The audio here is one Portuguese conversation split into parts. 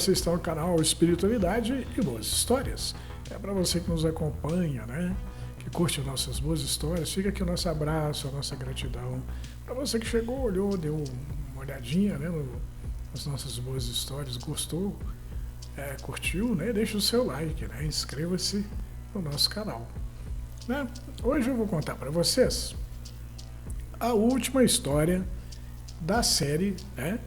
você está no canal Espiritualidade e Boas Histórias. É para você que nos acompanha, né? Que curte nossas boas histórias. Fica aqui o nosso abraço, a nossa gratidão. Para você que chegou, olhou, deu uma olhadinha, né, nas nossas boas histórias, gostou, curtiu, né? Deixa o seu like, né? Inscreva-se no nosso canal. Né? Hoje eu vou contar para vocês a última história da série, né?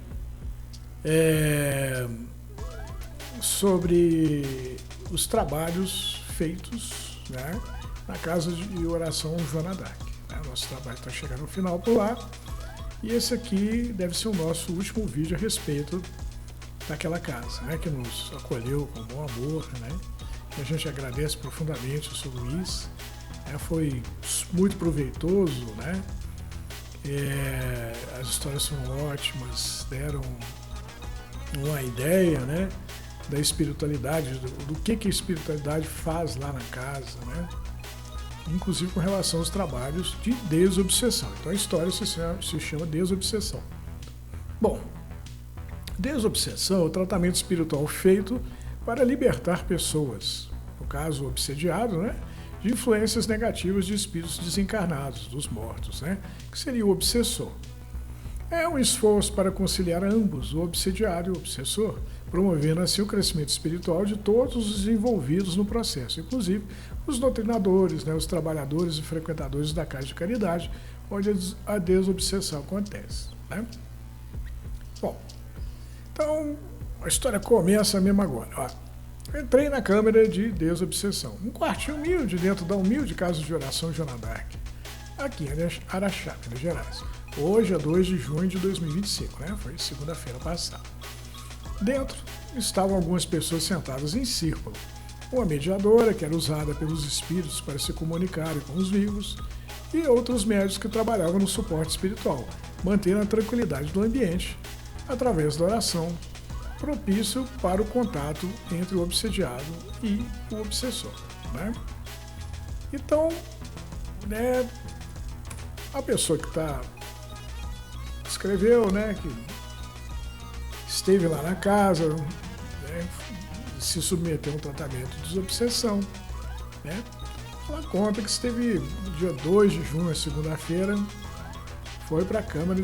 Sobre os trabalhos feitos, né, na casa de oração Joana d'Arc. Né? Nosso trabalho está chegando ao final por lá. E esse aqui deve ser o nosso último vídeo a respeito daquela casa, né, que nos acolheu com bom amor, né? E a gente agradece profundamente o Sr. Luiz. Foi muito proveitoso, né? As histórias são ótimas, deram uma ideia, né, da espiritualidade, do que a espiritualidade faz lá na casa, né? Inclusive com relação aos trabalhos de desobsessão. Então a história se chama Desobsessão. Bom, desobsessão é o tratamento espiritual feito para libertar pessoas, no caso o obsediado, né, de influências negativas de espíritos desencarnados, dos mortos, né, que seria o obsessor. É um esforço para conciliar ambos, o obsediado e o obsessor, promovendo assim o crescimento espiritual de todos os envolvidos no processo, inclusive os doutrinadores, né, os trabalhadores e frequentadores da casa de caridade, onde a desobsessão acontece. Né? Bom, então a história começa mesmo agora. Ó. Entrei na câmara de desobsessão, um quartinho humilde dentro da humilde casa de oração Joana d'Arc, aqui em Araxá, Minas Gerais. Hoje é 2 de junho de 2025, né? Foi segunda-feira passada. Dentro estavam algumas pessoas sentadas em círculo. Uma mediadora, que era usada pelos espíritos para se comunicarem com os vivos, e outros médicos que trabalhavam no suporte espiritual, mantendo a tranquilidade do ambiente através da oração, propício para o contato entre o obsediado e o obsessor. Né? Então, né, a pessoa que escreveu, né, que esteve lá na casa, né, se submeteu a um tratamento de desobsessão, né? Ela conta que esteve no dia 2 de junho, segunda-feira, foi para a câmara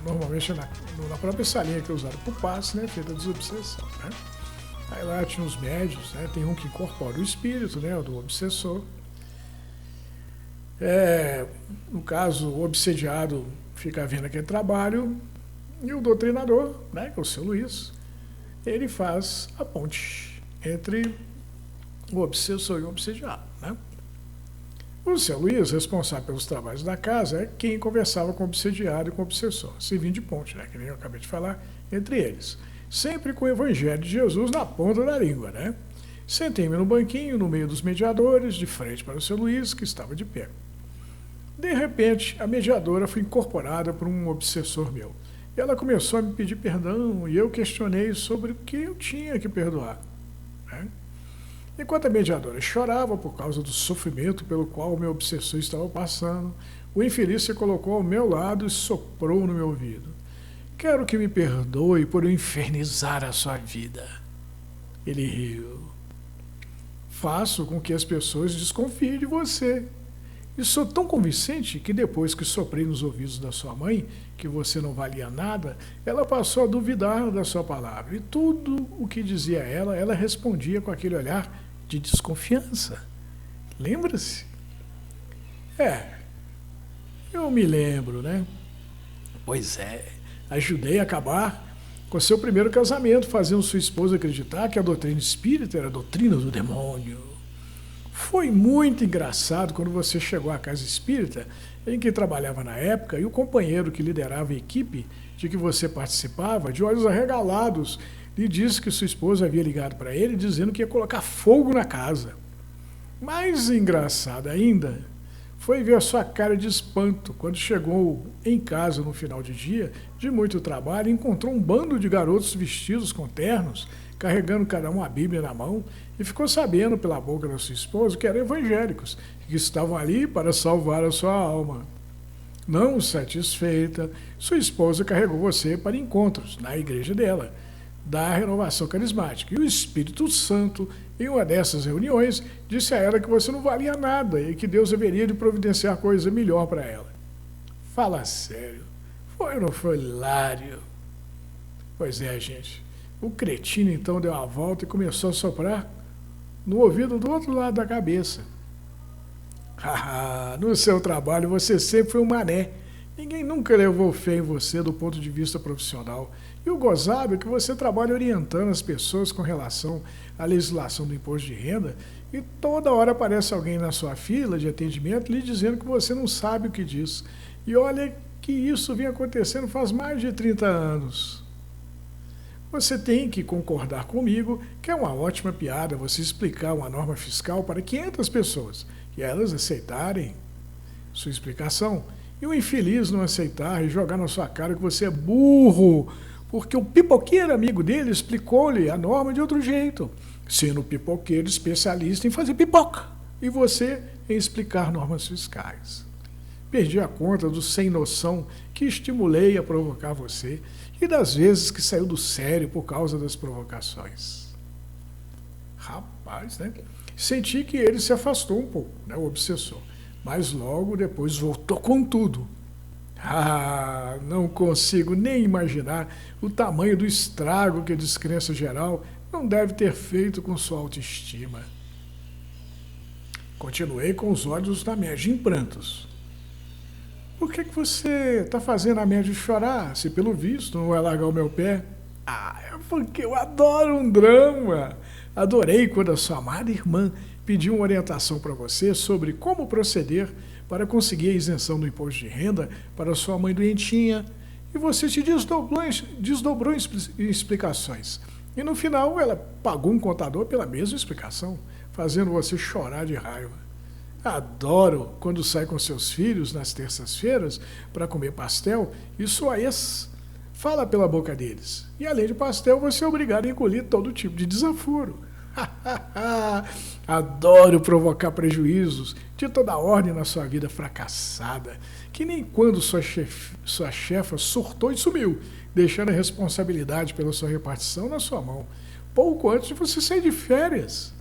normalmente na própria salinha que é usada por passe, né, feita a desobsessão. Né? Aí lá tinha os médios, né, tem um que incorpora o espírito, né, o do obsessor. No caso, o obsediado fica vendo aquele trabalho e o doutrinador, né, que é o Sr. Luiz, ele faz a ponte entre o obsessor e o obsediado. Né? O Sr. Luiz, responsável pelos trabalhos da casa, é quem conversava com o obsediado e com o obsessor, servindo de ponte, né, que nem eu acabei de falar, entre eles. Sempre com o Evangelho de Jesus na ponta da língua. Né? Sentei-me no banquinho, no meio dos mediadores, de frente para o Sr. Luiz, que estava de pé. De repente, a mediadora foi incorporada por um obsessor meu. E ela começou a me pedir perdão e eu questionei sobre o que eu tinha que perdoar. Né? Enquanto a mediadora chorava por causa do sofrimento pelo qual o meu obsessor estava passando, o infeliz se colocou ao meu lado e soprou no meu ouvido. Quero que me perdoe por eu infernizar a sua vida. Ele riu. Faço com que as pessoas desconfiem de você. E sou tão convincente que depois que soprei nos ouvidos da sua mãe, que você não valia nada, ela passou a duvidar da sua palavra. E tudo o que dizia ela respondia com aquele olhar de desconfiança. Lembra-se? Eu me lembro, né? Pois ajudei a acabar com seu primeiro casamento, fazendo sua esposa acreditar que a doutrina espírita era a doutrina do demônio. Foi muito engraçado quando você chegou à casa espírita, em que trabalhava na época, e o companheiro que liderava a equipe de que você participava, de olhos arregalados, lhe disse que sua esposa havia ligado para ele dizendo que ia colocar fogo na casa. Mais engraçado ainda foi ver a sua cara de espanto quando chegou em casa no final de dia, de muito trabalho, e encontrou um bando de garotos vestidos com ternos, carregando cada um a Bíblia na mão, e ficou sabendo pela boca da sua esposa que eram evangélicos, que estavam ali para salvar a sua alma. Não satisfeita, sua esposa carregou você para encontros na igreja dela, da renovação carismática. E o Espírito Santo, em uma dessas reuniões, disse a ela que você não valia nada e que Deus deveria de providenciar coisa melhor para ela. Fala sério. Foi ou não foi hilário? Pois é, gente. O cretino então deu a volta e começou a soprar no ouvido do outro lado da cabeça. No seu trabalho você sempre foi um mané. Ninguém nunca levou fé em você do ponto de vista profissional. E o gozado é que você trabalha orientando as pessoas com relação à legislação do imposto de renda e toda hora aparece alguém na sua fila de atendimento lhe dizendo que você não sabe o que diz. E olha que isso vem acontecendo faz mais de 30 anos. Você tem que concordar comigo que é uma ótima piada você explicar uma norma fiscal para 500 pessoas e elas aceitarem sua explicação e o infeliz não aceitar e jogar na sua cara que você é burro, porque o pipoqueiro amigo dele explicou-lhe a norma de outro jeito, sendo o pipoqueiro especialista em fazer pipoca e você em explicar normas fiscais. Perdi a conta do sem noção que estimulei a provocar você e das vezes que saiu do sério por causa das provocações. Rapaz, né? Senti que ele se afastou um pouco, né, o obsessor, mas logo depois voltou com tudo. Não consigo nem imaginar o tamanho do estrago que a descrença geral não deve ter feito com sua autoestima. Continuei com os olhos na média em prantos. Por que você está fazendo a média chorar, se pelo visto não vai largar o meu pé? É porque eu adoro um drama. Adorei quando a sua amada irmã pediu uma orientação para você sobre como proceder para conseguir a isenção do imposto de renda para sua mãe doentinha. E você se desdobrou em explicações. E no final ela pagou um contador pela mesma explicação, fazendo você chorar de raiva. Adoro quando sai com seus filhos nas terças-feiras para comer pastel e sua ex fala pela boca deles. E além de pastel, você é obrigado a engolir todo tipo de desaforo. Adoro provocar prejuízos de toda ordem na sua vida fracassada, que nem quando sua chefa surtou e sumiu, deixando a responsabilidade pela sua repartição na sua mão, pouco antes de você sair de férias.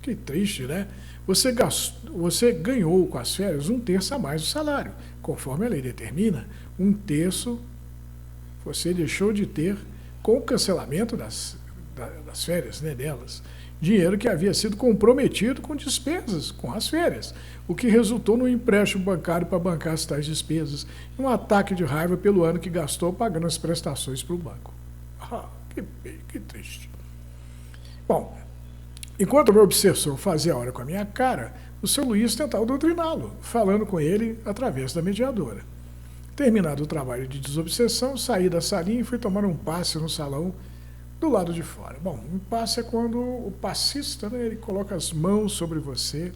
Que triste, né? Você ganhou com as férias 1/3 a mais do salário. Conforme a lei determina, 1/3 você deixou de ter com o cancelamento das férias, né, delas. Dinheiro que havia sido comprometido com despesas, com as férias, o que resultou num empréstimo bancário para bancar as tais despesas e um ataque de raiva pelo ano que gastou pagando as prestações para o banco. Que triste. Bom, enquanto o meu obsessor fazia a hora com a minha cara, o seu Luiz tentava doutriná-lo, falando com ele através da mediadora. Terminado o trabalho de desobsessão, saí da salinha e fui tomar um passe no salão do lado de fora. Bom, um passe é quando o passista, né, ele coloca as mãos sobre você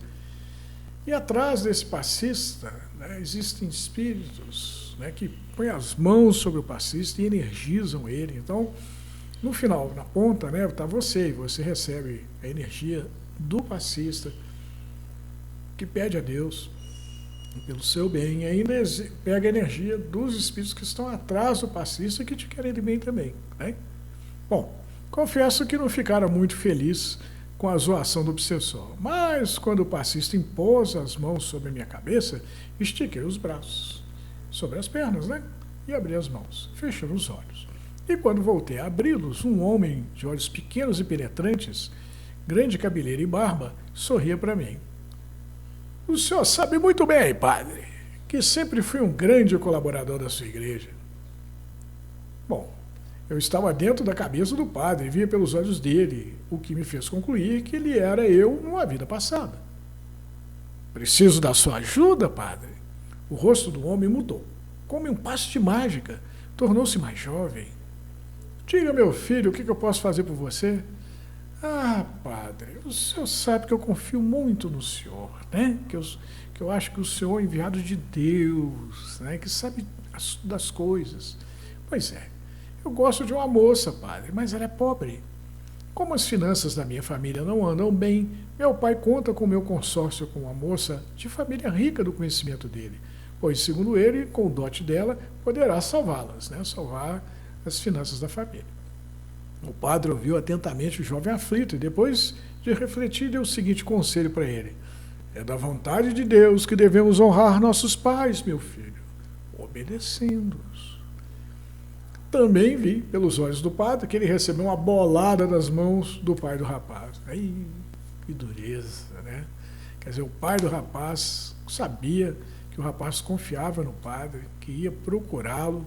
e atrás desse passista, né, existem espíritos, né, que põem as mãos sobre o passista e energizam ele. Então, no final, na ponta, né, está você, e você recebe a energia do passista, que pede a Deus pelo seu bem, e ainda pega a energia dos espíritos que estão atrás do passista e que te querem de bem também. Né? Bom, confesso que não ficaram muito felizes com a zoação do obsessor, mas quando o passista impôs as mãos sobre a minha cabeça, estiquei os braços sobre as pernas, né, e abri as mãos, fechando os olhos. E quando voltei a abri-los, um homem de olhos pequenos e penetrantes, grande cabeleira e barba, sorria para mim. O senhor sabe muito bem, padre, que sempre fui um grande colaborador da sua igreja. Bom, eu estava dentro da cabeça do padre e via pelos olhos dele, o que me fez concluir que ele era eu numa vida passada. Preciso da sua ajuda, padre. O rosto do homem mudou. Como em um passe de mágica, tornou-se mais jovem. Diga, meu filho, o que eu posso fazer por você? Padre, o senhor sabe que eu confio muito no senhor, né? Que eu acho que o senhor é enviado de Deus, né? Que sabe das coisas. Pois é, eu gosto de uma moça, padre, mas ela é pobre. Como as finanças da minha família não andam bem, meu pai conta com o meu consórcio com uma moça de família rica do conhecimento dele, pois, segundo ele, com o dote dela, poderá salvá-las, né? Salvar as finanças da família. O padre ouviu atentamente o jovem aflito e, depois de refletir, deu o seguinte conselho para ele: é da vontade de Deus que devemos honrar nossos pais, meu filho, obedecendo-os. Também vi, pelos olhos do padre, que ele recebeu uma bolada das mãos do pai do rapaz. Aí, que dureza, né? Quer dizer, o pai do rapaz sabia que o rapaz confiava no padre, que ia procurá-lo,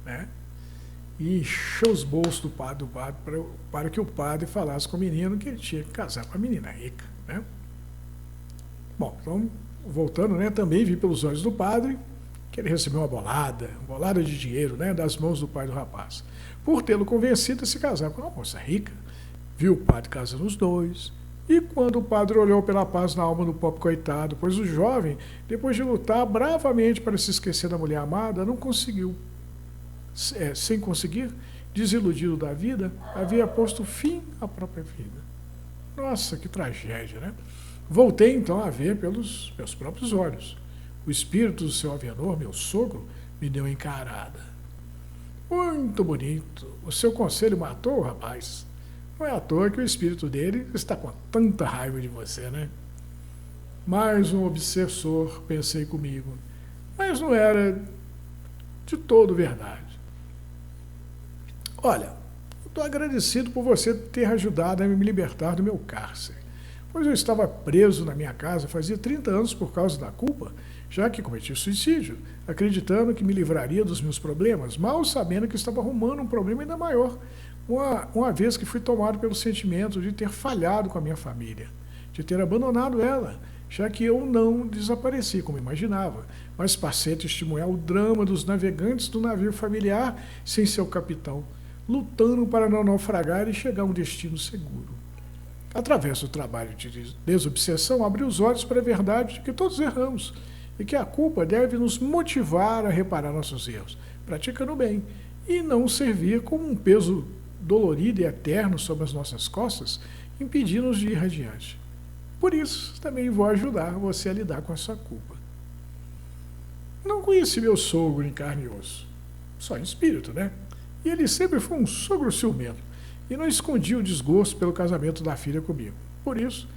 né? E encheu os bolsos do padre para que o padre falasse com o menino que ele tinha que casar com a menina rica, né? Bom, então, voltando, né? Também vi pelos olhos do padre que ele recebeu uma bolada de dinheiro, né, das mãos do pai do rapaz, por tê-lo convencido a se casar com uma moça rica. Viu o padre casando os dois, e quando o padre olhou pela paz na alma do pobre coitado, pois o jovem, depois de lutar bravamente para se esquecer da mulher amada, não conseguiu, sem conseguir, desiludido da vida, havia posto fim à própria vida. Nossa, que tragédia, né? Voltei então a ver pelos meus próprios olhos. O espírito do seu Avenor, meu sogro, me deu encarada. Muito bonito. O seu conselho matou o rapaz. Não é à toa que o espírito dele está com tanta raiva de você, né? Mais um obsessor, pensei comigo. Mas não era de todo verdade. Olha, estou agradecido por você ter ajudado a me libertar do meu cárcere, pois eu estava preso na minha casa fazia 30 anos por causa da culpa, já que cometi suicídio, acreditando que me livraria dos meus problemas, mal sabendo que estava arrumando um problema ainda maior, uma vez que fui tomado pelo sentimento de ter falhado com a minha família, de ter abandonado ela, já que eu não desapareci como imaginava, mas passei a testemunhar o drama dos navegantes do navio familiar sem seu capitão, lutando para não naufragar e chegar a um destino seguro. Através do trabalho de desobsessão, abri os olhos para a verdade de que todos erramos, e que a culpa deve nos motivar a reparar nossos erros, praticando o bem, e não servir como um peso dolorido e eterno sobre as nossas costas, impedindo-nos de ir adiante. Por isso, também vou ajudar você a lidar com a sua culpa. Não conheci meu sogro em carne e osso, só em espírito, né? E ele sempre foi um sogro ciumento, e não escondia o desgosto pelo casamento da filha comigo. Por isso,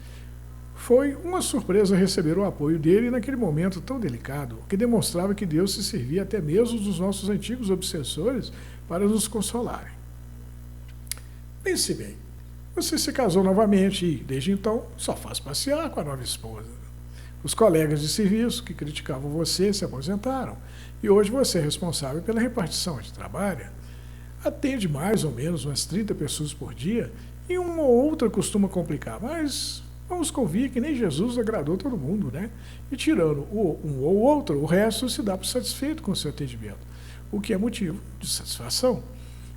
foi uma surpresa receber o apoio dele naquele momento tão delicado, que demonstrava que Deus se servia até mesmo dos nossos antigos obsessores para nos consolarem. Pense bem, você se casou novamente e, desde então, só faz passear com a nova esposa. Os colegas de serviço que criticavam você se aposentaram, e hoje você é responsável pela repartição de trabalho. Atende mais ou menos umas 30 pessoas por dia, e uma ou outra costuma complicar, mas vamos convir que nem Jesus agradou todo mundo, né? E tirando um ou outro, o resto se dá por satisfeito com o seu atendimento, o que é motivo de satisfação.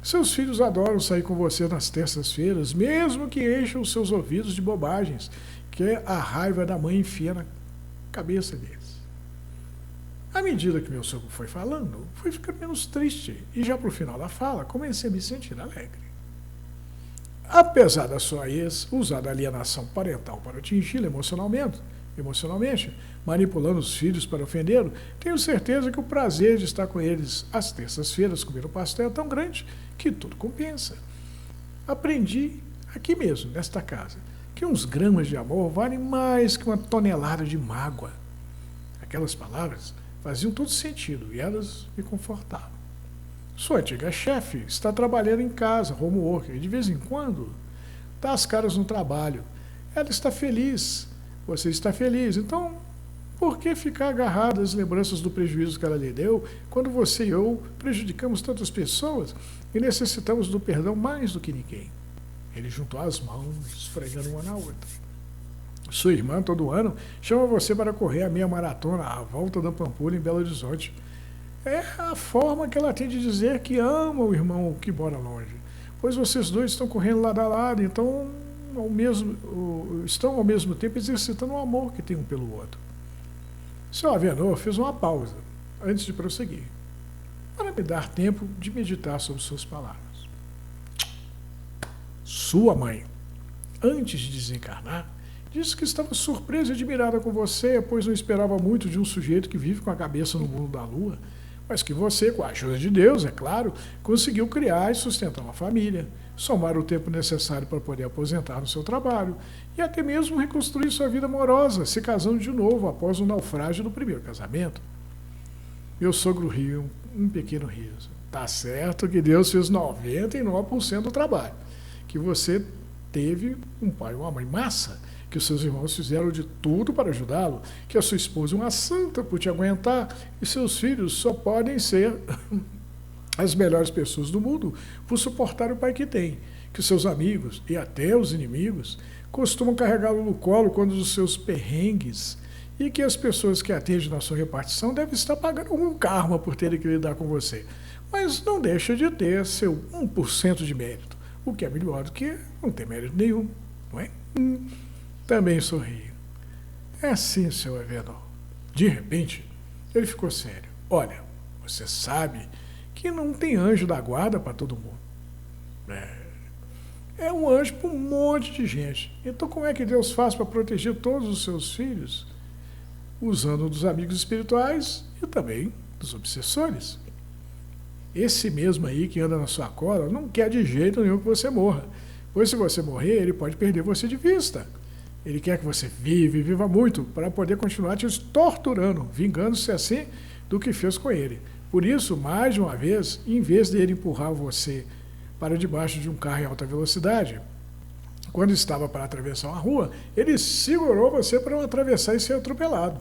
Seus filhos adoram sair com você nas terças-feiras, mesmo que encham os seus ouvidos de bobagens, que a raiva da mãe enfia na cabeça deles. À medida que meu sogro foi falando, fui ficando menos triste, e já para o final da fala, comecei a me sentir alegre. Apesar da sua ex usar a alienação parental para atingi-lo emocionalmente, manipulando os filhos para ofendê-lo, tenho certeza que o prazer de estar com eles às terças-feiras comendo pastel é tão grande que tudo compensa. Aprendi aqui mesmo, nesta casa, que uns gramas de amor valem mais que uma tonelada de mágoa. Aquelas palavras faziam todo sentido e elas me confortavam. Sua antiga chefe está trabalhando em casa, homework, e de vez em quando dá as caras no trabalho. Ela está feliz, você está feliz, então por que ficar agarrado às lembranças do prejuízo que ela lhe deu, quando você e eu prejudicamos tantas pessoas e necessitamos do perdão mais do que ninguém? Ele juntou as mãos, esfregando uma na outra. Sua irmã, todo ano, chama você para correr a meia maratona à volta da Pampulha, em Belo Horizonte. É a forma que ela tem de dizer que ama o irmão que mora longe, pois vocês dois estão correndo lado a lado, então estão ao mesmo tempo exercitando o amor que tem um pelo outro. Seu Avenor fez uma pausa antes de prosseguir, para me dar tempo de meditar sobre suas palavras. Sua mãe, antes de desencarnar, disse que estava surpresa e admirada com você, pois não esperava muito de um sujeito que vive com a cabeça no mundo da lua, mas que você, com a ajuda de Deus, é claro, conseguiu criar e sustentar uma família, somar o tempo necessário para poder aposentar no seu trabalho e até mesmo reconstruir sua vida amorosa, se casando de novo após o naufrágio do primeiro casamento. Meu sogro riu um pequeno riso. Tá certo que Deus fez 99% do trabalho, que você teve um pai e uma mãe massa, que os seus irmãos fizeram de tudo para ajudá-lo, que a sua esposa é uma santa por te aguentar, e seus filhos só podem ser as melhores pessoas do mundo por suportar o pai que tem, que seus amigos e até os inimigos costumam carregá-lo no colo quando os seus perrengues, e que as pessoas que atendem na sua repartição devem estar pagando um karma por terem que lidar com você, mas não deixa de ter seu 1% de mérito, o que é melhor do que não ter mérito nenhum, não é? Também sorriu. É assim, seu Avenor. De repente, ele ficou sério. Olha, você sabe que não tem anjo da guarda para todo mundo. É um anjo para um monte de gente. Então como é que Deus faz para proteger todos os seus filhos? Usando dos amigos espirituais e também dos obsessores. Esse mesmo aí que anda na sua cola não quer de jeito nenhum que você morra. Pois se você morrer, ele pode perder você de vista. Ele quer que você viva muito, para poder continuar te torturando, vingando-se assim do que fez com ele. Por isso, mais de uma vez, em vez dele empurrar você para debaixo de um carro em alta velocidade, quando estava para atravessar uma rua, ele segurou você para não atravessar e ser atropelado.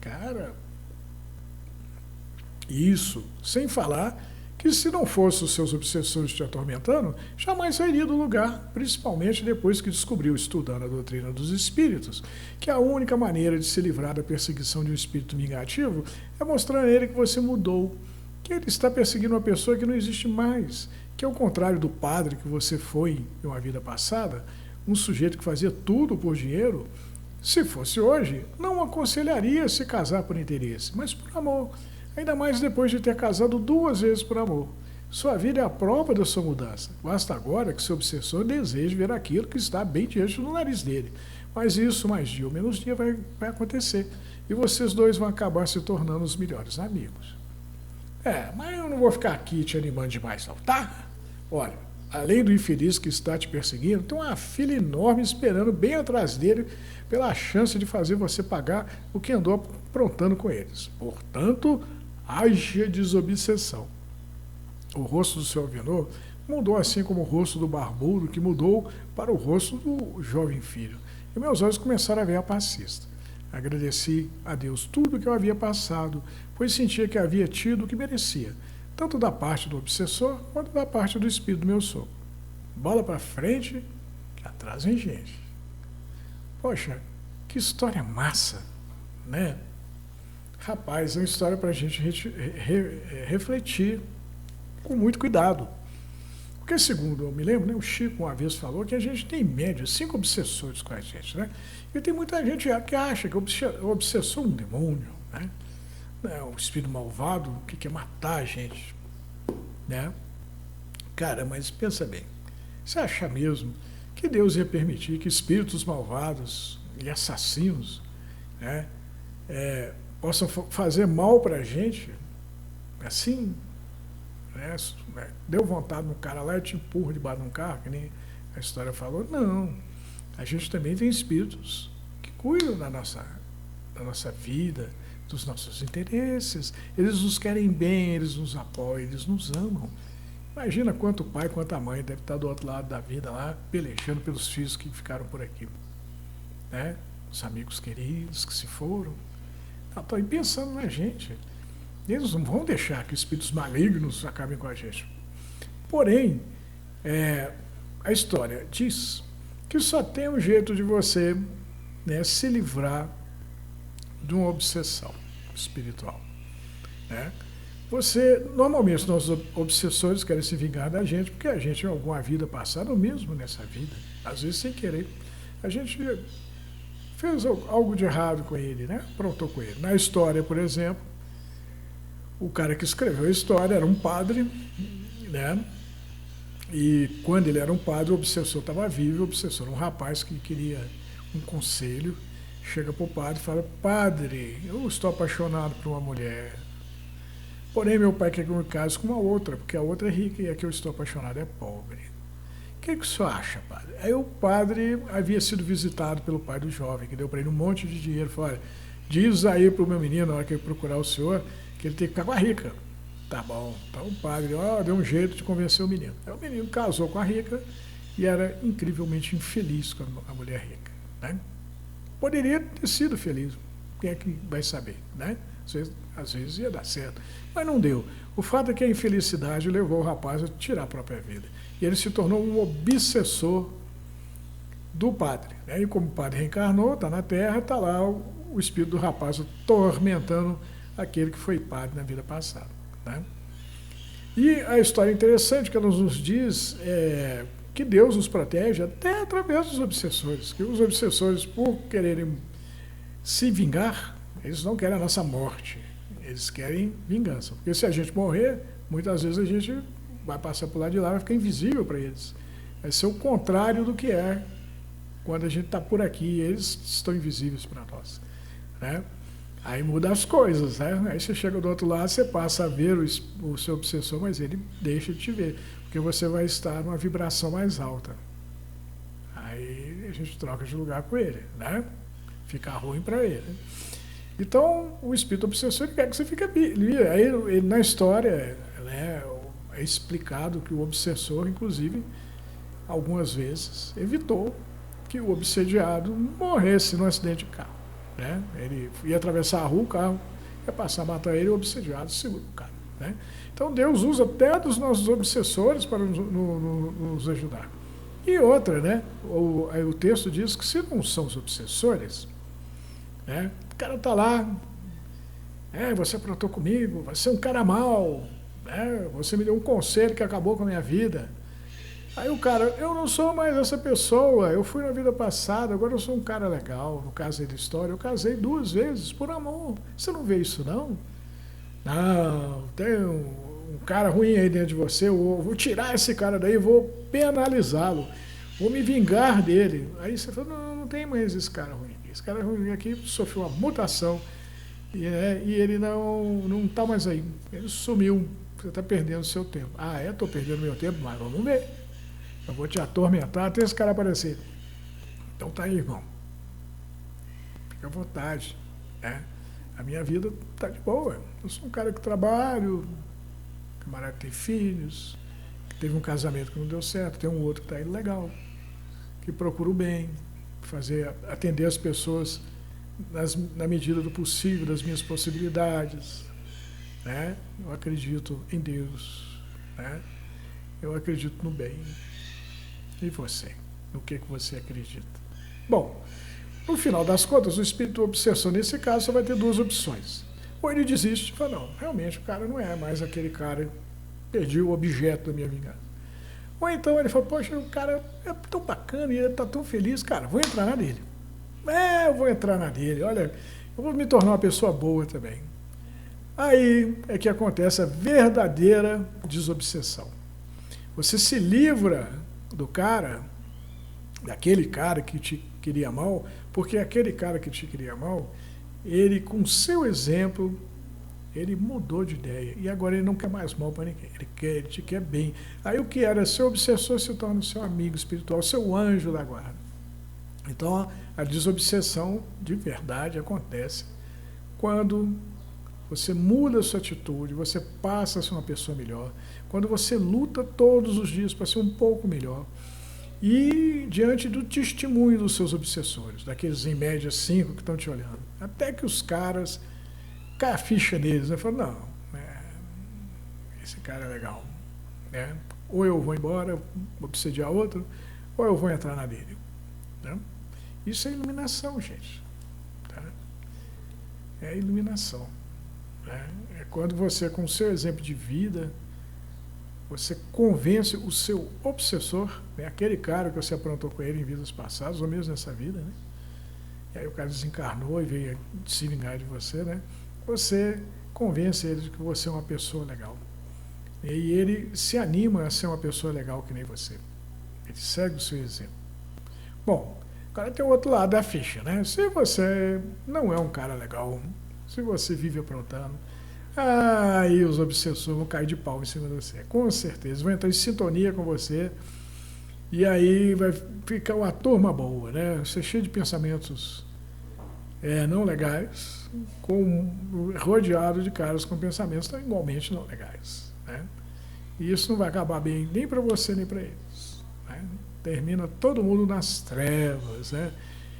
Cara, isso, sem falar que se não fossem os seus obsessores te atormentando, jamais sairia do lugar, principalmente depois que descobriu, estudando a doutrina dos espíritos, que a única maneira de se livrar da perseguição de um espírito vingativo é mostrar a ele que você mudou, que ele está perseguindo uma pessoa que não existe mais, que ao contrário do padre que você foi em uma vida passada, um sujeito que fazia tudo por dinheiro, se fosse hoje, não aconselharia se casar por interesse, mas por amor. Ainda mais depois de ter casado 2 vezes por amor. Sua vida é a prova da sua mudança. Basta agora que seu obsessor deseje ver aquilo que está bem diante do nariz dele. Mas isso, mais dia ou menos dia, vai acontecer. E vocês dois vão acabar se tornando os melhores amigos. Mas eu não vou ficar aqui te animando demais não, tá? Olha, além do infeliz que está te perseguindo, tem uma fila enorme esperando bem atrás dele pela chance de fazer você pagar o que andou aprontando com eles. Portanto, haja desobsessão. O rosto do seu Avenor mudou assim como o rosto do barbudo, que mudou para o rosto do jovem filho. E meus olhos começaram a ver a passista. Agradeci a Deus tudo o que eu havia passado, pois sentia que havia tido o que merecia, tanto da parte do obsessor, quanto da parte do espírito do meu sogro. Bola para frente, que atrás vem gente. Poxa, que história massa, né? Rapaz, é uma história para a gente refletir com muito cuidado. Porque, segundo eu me lembro, né, o Chico uma vez falou que a gente tem, em média, 5 obsessores com a gente, né? E tem muita gente que acha que o obsessor é um demônio, né? Um espírito malvado que quer matar a gente, né? Cara, mas pensa bem, você acha mesmo que Deus ia permitir que espíritos malvados e assassinos, né, possam fazer mal para a gente, assim, né? Deu vontade no cara lá e te empurra debaixo de um carro, que nem a história falou? Não, a gente também tem espíritos que cuidam da nossa vida, dos nossos interesses, eles nos querem bem, eles nos apoiam, eles nos amam. Imagina quanto pai, quanta mãe deve estar do outro lado da vida lá, pelejando pelos filhos que ficaram por aqui, né? Os amigos queridos que se foram. Estão aí pensando na gente. Eles não vão deixar que espíritos malignos acabem com a gente. Porém, a história diz que só tem um jeito de você, né, se livrar de uma obsessão espiritual, né? Normalmente, nossos obsessores querem se vingar da gente, porque a gente, em alguma vida passada, ou mesmo nessa vida, às vezes sem querer, a gente fez algo de errado com ele, né? Aprontou com ele. Na história, por exemplo, o cara que escreveu a história era um padre, né? E quando ele era um padre, o obsessor estava vivo, o obsessor era um rapaz que queria um conselho, chega para o padre e fala: padre, eu estou apaixonado por uma mulher. Porém, meu pai quer que eu me case com uma outra, porque a outra é rica e a que eu estou apaixonado é pobre. O que o senhor acha, padre? Aí o padre havia sido visitado pelo pai do jovem, que deu para ele um monte de dinheiro. Falou, olha, diz aí para o meu menino, na hora que ele procurar o senhor, que ele tem que ficar com a rica. Tá bom. Então o padre deu um jeito de convencer o menino. Aí o menino casou com a rica e era incrivelmente infeliz com a mulher rica. Né? Poderia ter sido feliz. Quem é que vai saber? Né? Às vezes ia dar certo. Mas não deu. O fato é que a infelicidade levou o rapaz a tirar a própria vida. E ele se tornou um obsessor do padre. Né? E como o padre reencarnou, está na Terra, está lá o espírito do rapaz atormentando aquele que foi padre na vida passada. Né? E a história interessante que ela nos diz que Deus nos protege até através dos obsessores. Que os obsessores, por quererem se vingar, eles não querem a nossa morte. Eles querem vingança. Porque se a gente morrer, muitas vezes a gente vai passar por lá de lá e vai ficar invisível para eles. Vai ser o contrário do que é quando a gente está por aqui e eles estão invisíveis para nós. Né? Aí muda as coisas, né? Aí você chega do outro lado, você passa a ver o seu obsessor, mas ele deixa de te ver, porque você vai estar numa vibração mais alta. Aí a gente troca de lugar com ele, né? Fica ruim para ele. Então, o espírito obsessor quer que você fique livre. Aí, na história, né, é explicado que o obsessor, inclusive, algumas vezes, evitou que o obsediado morresse num acidente de carro. Né? Ele ia atravessar a rua, o carro ia passar a matar ele, e o obsediado segura o carro. Né? Então, Deus usa até dos nossos obsessores para nos ajudar. E outra, né? O texto diz que se não são os obsessores, né? O cara está lá, você aprontou comigo, você é um cara mau, né? Você me deu um conselho que acabou com a minha vida. Aí o cara, eu não sou mais essa pessoa, eu fui na vida passada, agora eu sou um cara legal. No caso aí da história, eu casei 2 vezes por amor. Você não vê isso, não? Não, tem um cara ruim aí dentro de você, eu vou tirar esse cara daí, vou penalizá-lo, vou me vingar dele. Aí você fala, não tem mais esse cara ruim. Esse cara ruim aqui sofreu uma mutação e ele não está mais aí. Ele sumiu, você está perdendo o seu tempo. Estou perdendo meu tempo, mas vamos ver. Eu vou te atormentar até esse cara aparecer. Então tá aí, irmão. Fica à vontade. Né? A minha vida tá de boa. Eu sou um cara que trabalho, camarada que tem filhos, que teve um casamento que não deu certo, tem um outro que está aí legal, que procura o bem, atender as pessoas na medida do possível, das minhas possibilidades. Né? Eu acredito em Deus. Né? Eu acredito no bem. E você? No que você acredita? Bom, no final das contas, o espírito obsessor, nesse caso, só vai ter 2 opções. Ou ele desiste e fala, não, realmente o cara não é mais aquele cara, perdi o objeto da minha vingança. Ou então ele fala, poxa, o cara é tão bacana e ele está tão feliz, cara, vou entrar na dele. Eu vou entrar na dele, olha, eu vou me tornar uma pessoa boa também. Aí é que acontece a verdadeira desobsessão. Você se livra do cara, daquele cara que te queria mal, porque aquele cara que te queria mal, ele, com seu exemplo, ele mudou de ideia. E agora ele não quer mais mal para ninguém. Ele te quer bem. Aí o que era seu obsessor se torna seu amigo espiritual, seu anjo da guarda. Então, a desobsessão de verdade acontece quando você muda a sua atitude, você passa a ser uma pessoa melhor, quando você luta todos os dias para ser um pouco melhor. E diante do testemunho dos seus obsessores, daqueles em média 5 que estão te olhando, até que os caras cai a ficha neles, né? Falam, não, esse cara é legal. Né? Ou eu vou embora, vou obsediar outro, ou eu vou entrar na dele. Né? Isso é iluminação, gente. Tá? É iluminação. Né? É quando você, com o seu exemplo de vida, você convence o seu obsessor, né? Aquele cara que você aprontou com ele em vidas passadas, ou mesmo nessa vida, né? E aí o cara desencarnou e veio se vingar de você, né? Você convence ele de que você é uma pessoa legal. E ele se anima a ser uma pessoa legal que nem você. Ele segue o seu exemplo. Bom, agora tem o outro lado da ficha, né? Se você não é um cara legal, se você vive aprontando, aí os obsessores vão cair de pau em cima de você, com certeza, vão entrar em sintonia com você, e aí vai ficar uma turma boa, né? Você cheio de pensamentos não legais, rodeado de caras com pensamentos igualmente não legais, né? E isso não vai acabar bem nem para você nem para eles, né? Termina todo mundo nas trevas, né?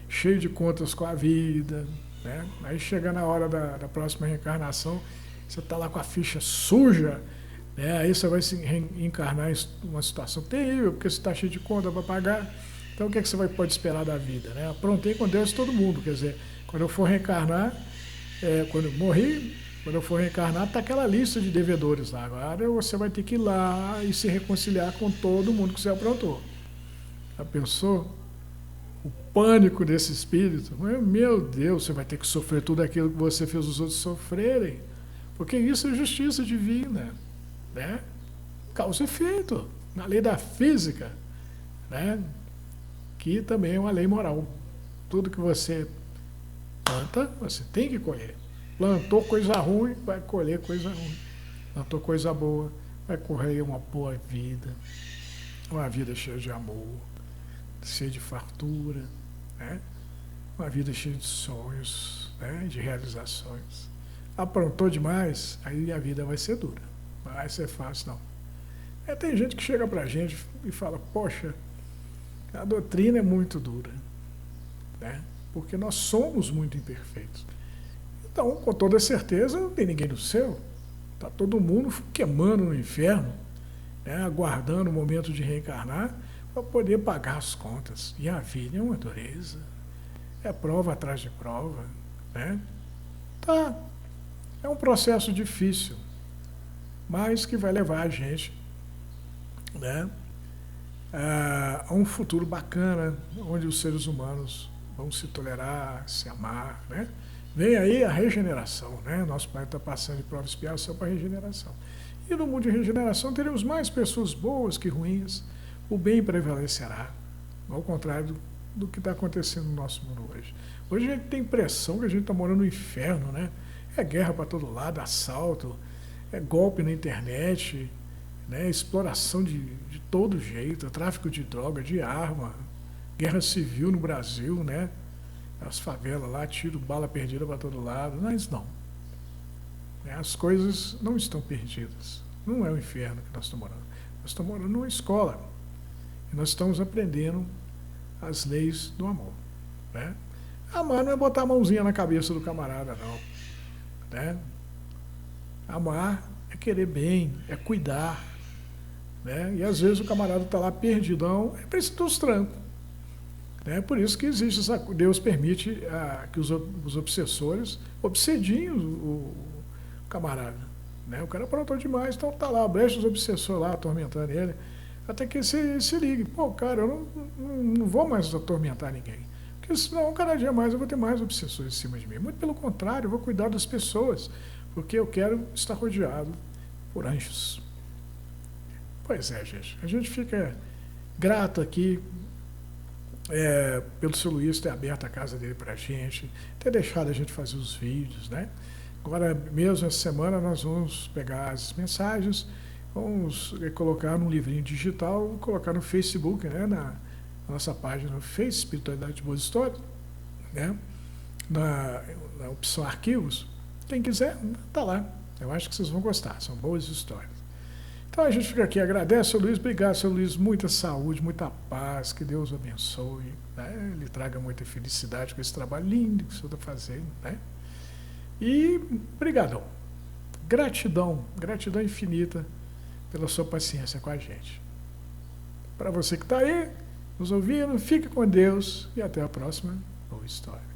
Cheio de contas com a vida, né? Aí chega na hora da próxima reencarnação, você está lá com a ficha suja, né? Aí você vai se reencarnar em uma situação terrível, porque você está cheio de conta para pagar. Então o que, é que você pode esperar da vida, né? Aprontei com Deus todo mundo, quer dizer, quando eu for reencarnar, quando eu morri, quando eu for reencarnar, está aquela lista de devedores lá. Agora você vai ter que ir lá e se reconciliar com todo mundo que você aprontou. Já pensou? O pânico desse espírito? Meu Deus, você vai ter que sofrer tudo aquilo que você fez os outros sofrerem. Porque isso é justiça divina, né? Causa e efeito, na lei da física, né? Que também é uma lei moral. Tudo que você planta, você tem que colher. Plantou coisa ruim, vai colher coisa ruim. Plantou coisa boa, vai colher uma boa vida. Uma vida cheia de amor, cheia de fartura, né? Uma vida cheia de sonhos, né? De realizações. Aprontou demais, aí a vida vai ser dura. Não vai ser fácil, não. Tem gente que chega pra gente e fala, poxa, a doutrina é muito dura, né? Porque nós somos muito imperfeitos. Então, com toda certeza, não tem ninguém no céu. Está todo mundo queimando no inferno, né? Aguardando o momento de reencarnar para poder pagar as contas. E a vida é uma dureza. É prova atrás de prova, né? Tá. É um processo difícil, mas que vai levar a gente, né, a um futuro bacana, onde os seres humanos vão se tolerar, se amar, né? Vem aí a regeneração, né? Nosso planeta está passando de prova e expiação para a regeneração. E no mundo de regeneração teremos mais pessoas boas que ruins. O bem prevalecerá, ao contrário do que está acontecendo no nosso mundo hoje. Hoje a gente tem a impressão que a gente está morando no inferno, né? É guerra para todo lado, assalto, é golpe na internet, né? Exploração de todo jeito, tráfico de droga, de arma, guerra civil no Brasil, né? As favelas lá, tiro, bala perdida para todo lado. Mas não. As coisas não estão perdidas. Não é o inferno que nós estamos morando. Nós estamos morando numa escola. E nós estamos aprendendo as leis do amor, né? Amar não é botar a mãozinha na cabeça do camarada, não, né? Amar é querer bem, é cuidar, né? E às vezes o camarada está lá perdidão, é preciso dos trancos. É por isso que existe essa, Deus permite que os obsessores obsediem o camarada, né? O cara aprontou demais, então tá lá, brecha os obsessores lá atormentando ele, até que ele se ligue, pô, cara, eu não vou mais atormentar ninguém, porque senão cada dia mais eu vou ter mais obsessores em cima de mim. Muito pelo contrário, eu vou cuidar das pessoas, porque eu quero estar rodeado por anjos. Pois é, gente, a gente fica grato aqui pelo seu Luiz ter aberto a casa dele para a gente, ter deixado a gente fazer os vídeos, né? Agora mesmo essa semana nós vamos pegar as mensagens, vamos colocar num livrinho digital, colocar no Facebook, né? Na nossa página no Face, Espiritualidade de Boas Histórias, né? Na opção arquivos, quem quiser, tá lá. Eu acho que vocês vão gostar, são boas histórias. Então a gente fica aqui, agradece, seu Luiz, obrigado, seu Luiz, muita saúde, muita paz, que Deus o abençoe, né? Ele traga muita felicidade com esse trabalho lindo que o senhor está fazendo, né? E obrigadão, gratidão infinita pela sua paciência com a gente. Para você que está aí, nos ouvindo, fique com Deus e até a próxima boa história.